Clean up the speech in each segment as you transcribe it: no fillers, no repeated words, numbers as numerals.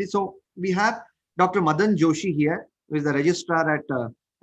So we have Dr. Madan Joshi here, who is the registrar at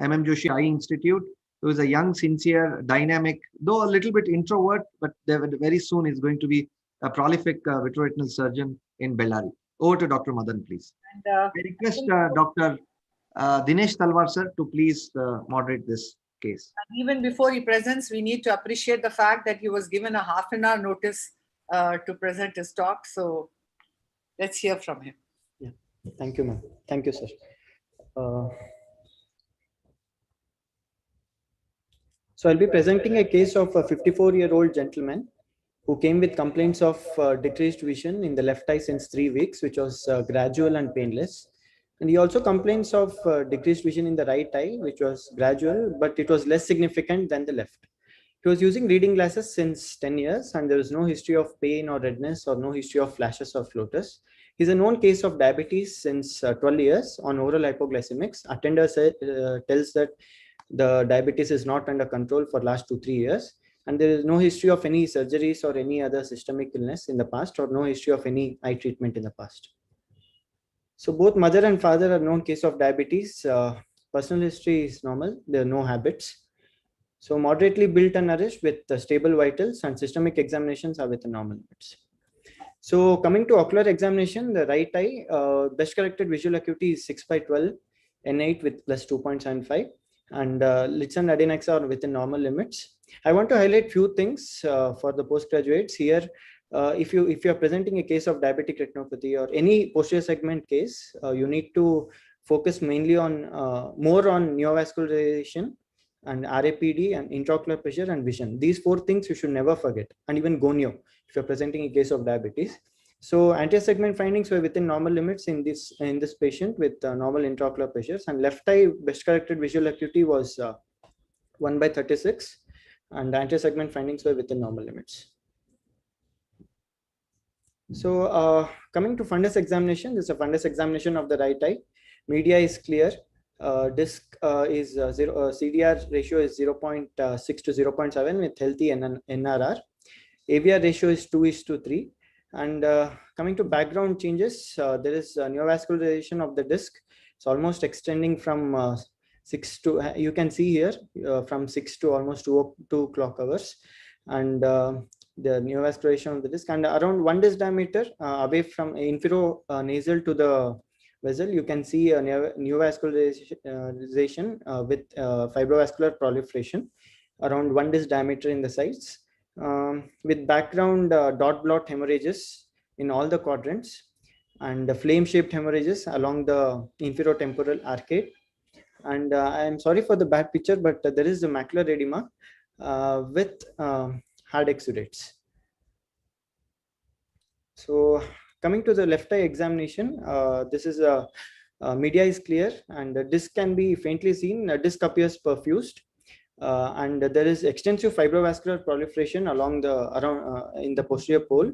MM Joshi Eye Institute, who is a young, sincere, dynamic, though a little bit introvert, but very soon is going to be a prolific vitreoretinal surgeon in Bellary. Over to Dr. Madan, please. And, I request Dr. Dinesh Talwar, sir, to please moderate this case. Even before he presents, we need to appreciate the fact that he was given a half an hour notice to present his talk. So let's hear from him. Yeah. Thank you, ma'am. Thank you, sir. So I'll be presenting a case of a 54-year-old gentleman who came with complaints of decreased vision in the left eye since 3 weeks, which was gradual and painless. And he also complains of decreased vision in the right eye, which was gradual, but it was less significant than the left. He was using reading glasses since 10 years, and there is no history of pain or redness or no history of flashes or floaters. He's a known case of diabetes since 12 years on oral hypoglycemics. Attender tells that the diabetes is not under control for last 2-3 years. And there is no history of any surgeries or any other systemic illness in the past, or no history of any eye treatment in the past. So both mother and father are known case of diabetes. Personal history is normal. There are no habits. So moderately built and nourished with stable vitals, and systemic examinations are within normal limits. So coming to ocular examination, the right eye, best corrected visual acuity is 6/12, N8 with plus 2.75, and lids and adenics are within normal limits. I want to highlight few things for the postgraduates here. If you are presenting a case of diabetic retinopathy or any posterior segment case, you need to focus mainly on more on neovascularization and RAPD and intraocular pressure and vision. These 4 things you should never forget, and even gonio if you're presenting a case of diabetes. So anterior segment findings were within normal limits in this patient with normal intraocular pressures, and left eye best corrected visual acuity was 1/36, and anterior segment findings were within normal limits. So coming to fundus examination, this is a fundus examination of the right eye. Media is clear. Disc is CDR ratio is 0.6 to 0.7 with healthy NRR. AVR ratio is 2:3. And coming to background changes, there is neovascularization of the disc. It's almost extending from 6 to, you can see here, from 6 to almost 2 clock hours. And the neovascularization of the disc, and around 1 disc diameter away from infero-nasal to the vessel, you can see a neovascularization with fibrovascular proliferation around 1 disc diameter in the sides, with background dot blot hemorrhages in all the quadrants, and flame-shaped hemorrhages along the inferotemporal arcade. And I am sorry for the bad picture, but there is a macular edema with hard exudates. So coming to the left eye examination, this is a media is clear, and the disc can be faintly seen. The disc appears perfused, and there is extensive fibrovascular proliferation along in the posterior pole,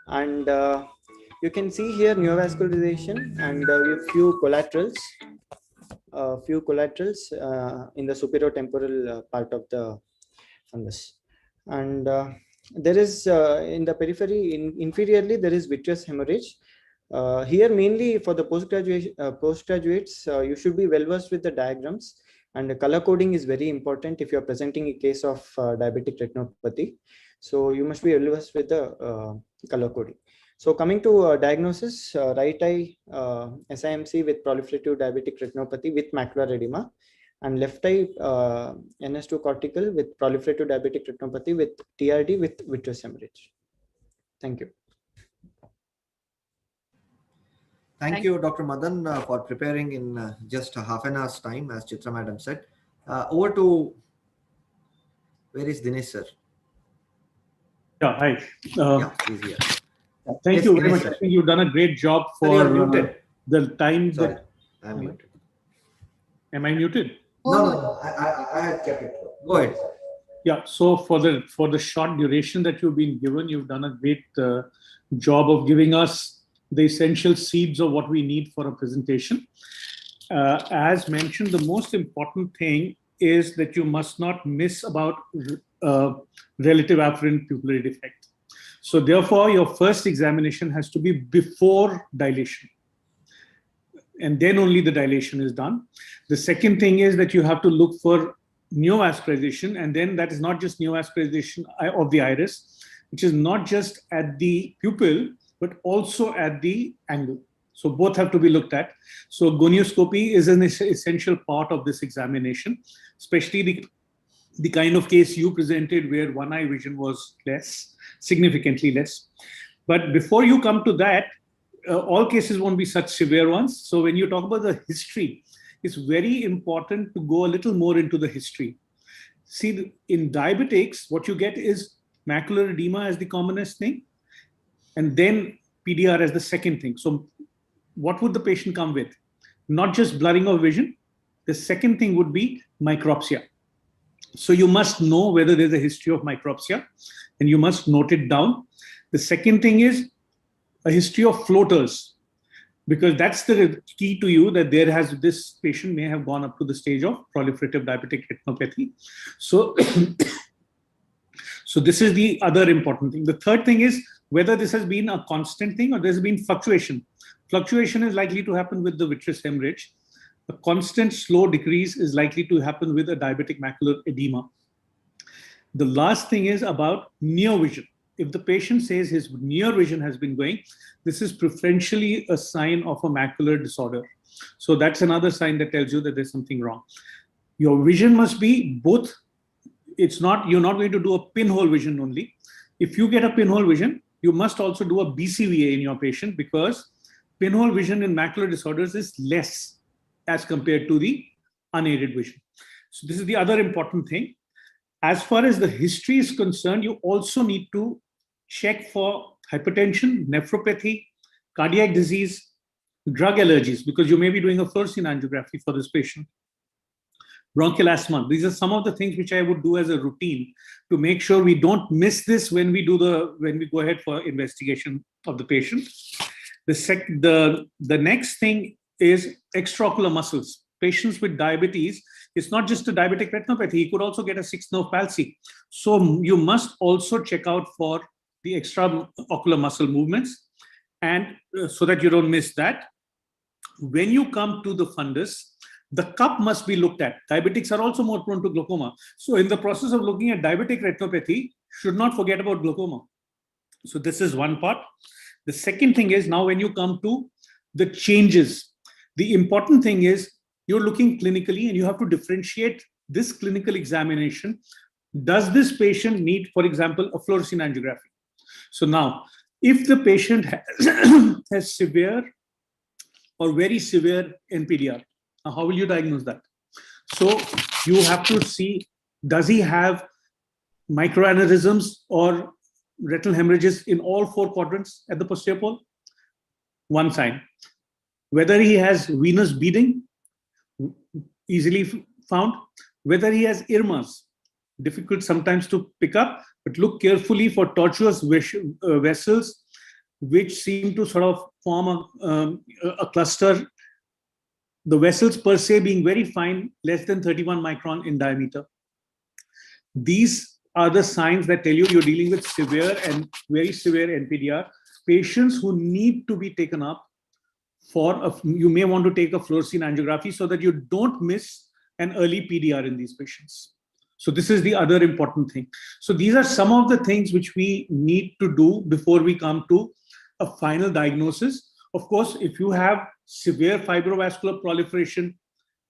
and you can see here neovascularization and a few collaterals in the superiotemporal part of the fundus. And there is in the periphery, inferiorly, there is vitreous hemorrhage. Here mainly for the postgraduates, you should be well versed with the diagrams, and the color coding is very important if you are presenting a case of diabetic retinopathy. So you must be well versed with the color coding. So coming to diagnosis, right eye SIMC with proliferative diabetic retinopathy with macular edema, and left eye NS2 cortical with proliferative diabetic retinopathy with TRD with vitreous hemorrhage. Thank you. Thank you, Dr. Madan, for preparing in just a half an hour's time, as Chitra Madam said. Over to, where is Dinesh, sir? Yeah, hi. Yeah, he's here. Thank you very much. I think you've done a great job for the time. Sorry, I'm muted. Am I muted? No, I had kept it. Go ahead. Yeah, so for the short duration that you've been given, you've done a great job of giving us the essential seeds of what we need for a presentation. As mentioned, the most important thing is that you must not miss about relative afferent pupillary defect. So therefore, your first examination has to be before dilation. and then only the dilation is done. The second thing is that you have to look for neovascularization, and then that is not just neovascularization of the iris, which is not just at the pupil, but also at the angle. So both have to be looked at. So gonioscopy is an essential part of this examination, especially the kind of case you presented where one eye vision was less, significantly less. But before you come to that, all cases won't be such severe ones. So when you talk about the history, it's very important to go a little more into the history. See, in diabetics, what you get is macular edema as the commonest thing, and then PDR as the second thing. So what would the patient come with? Not just blurring of vision. The second thing would be micropsia. So you must know whether there's a history of micropsia, and you must note it down. The second thing is a history of floaters, because that's the key to you, that this patient may have gone up to the stage of proliferative diabetic retinopathy. So, so this is the other important thing. The third thing is whether this has been a constant thing or there's been fluctuation. Fluctuation is likely to happen with the vitreous hemorrhage. A constant slow decrease is likely to happen with a diabetic macular edema. The last thing is about near vision. If the patient says his near vision has been going, this is preferentially a sign of a macular disorder. So that's another sign that tells you that there's something wrong. Your vision must be both. You're not going to do a pinhole vision only. If you get a pinhole vision, you must also do a BCVA in your patient, because pinhole vision in macular disorders is less as compared to the unaided vision. So this is the other important thing. As far as the history is concerned, you also need to check for hypertension, nephropathy, cardiac disease, drug allergies, because you may be doing a fluorescein angiography for this patient. Bronchial asthma. These are some of the things which I would do as a routine to make sure we don't miss this when we go ahead for investigation of the patient. The next thing is extraocular muscles. Patients with diabetes, it's not just a diabetic retinopathy, he could also get a sixth nerve palsy. So you must also check out for the extraocular muscle movements, and so that you don't miss that. When you come to the fundus, the cup must be looked at. Diabetics are also more prone to glaucoma. So in the process of looking at diabetic retinopathy, should not forget about glaucoma. So this is one part. The second thing is, now when you come to the changes, the important thing is you're looking clinically and you have to differentiate this clinical examination. Does this patient need, for example, a fluorescein angiography? So now, if the patient has severe or very severe NPDR, how will you diagnose that? So you have to see, does he have microaneurysms or retinal hemorrhages in all four quadrants at the posterior pole? One sign. Whether he has venous beading, easily found. Whether he has irmas, difficult sometimes to pick up, but look carefully for tortuous vessels which seem to sort of form a cluster. The vessels per se being very fine, less than 31 micron in diameter. These are the signs that tell you you're dealing with severe and very severe NPDR. Patients who need to be taken up you may want to take a fluorescein angiography so that you don't miss an early PDR in these patients. So this is the other important thing. So these are some of the things which we need to do before we come to a final diagnosis. Of course, if you have severe fibrovascular proliferation,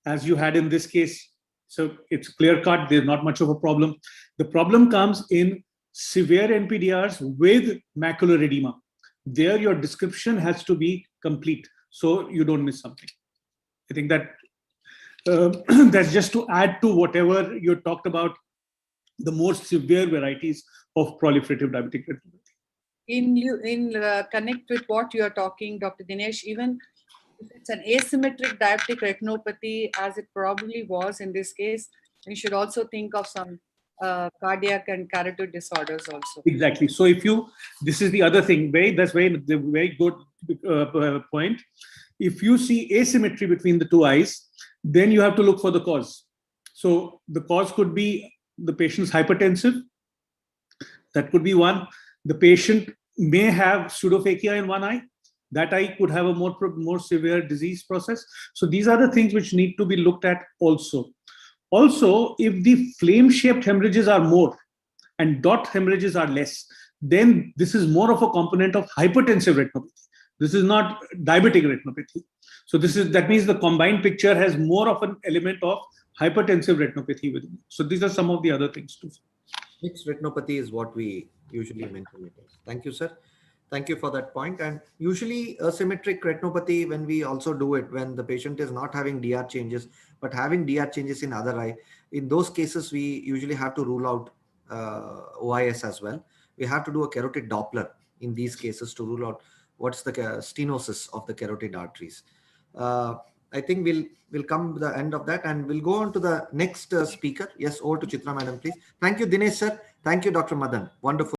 as you had in this case, so it's clear cut, there's not much of a problem. The problem comes in severe NPDRs with macular edema. There, your description has to be complete, so you don't miss something. I think that that's just to add to whatever you talked about, the more severe varieties of proliferative diabetic retinopathy. In connect with what you are talking, Dr. Dinesh, even if it's an asymmetric diabetic retinopathy, as it probably was in this case, we should also think of some cardiac and carotid disorders also. Exactly. So if this is the other thing, that's very good point. If you see asymmetry between the two eyes, then you have to look for the cause. So the cause could be the patient's hypertensive. That could be one. The patient may have pseudophakia in one eye. that eye could have a more severe disease process. So these are the things which need to be looked at also. Also, if the flame-shaped hemorrhages are more and dot hemorrhages are less, then this is more of a component of hypertensive retinopathy. This is not diabetic retinopathy. So that means the combined picture has more of an element of hypertensive retinopathy within it. So these are some of the other things too. Mixed retinopathy is what we usually mention it as. Thank you, sir. Thank you for that point. And usually asymmetric retinopathy, when we also do it, when the patient is not having DR changes, but having DR changes in other eye, in those cases, we usually have to rule out OIS as well. We have to do a carotid Doppler in these cases to rule out what's the stenosis of the carotid arteries. I think we'll come to the end of that, and we'll go on to the next speaker. Yes, over to Chitra madam, please. Thank you, Dinesh sir. Thank you, Dr. Madan. Wonderful.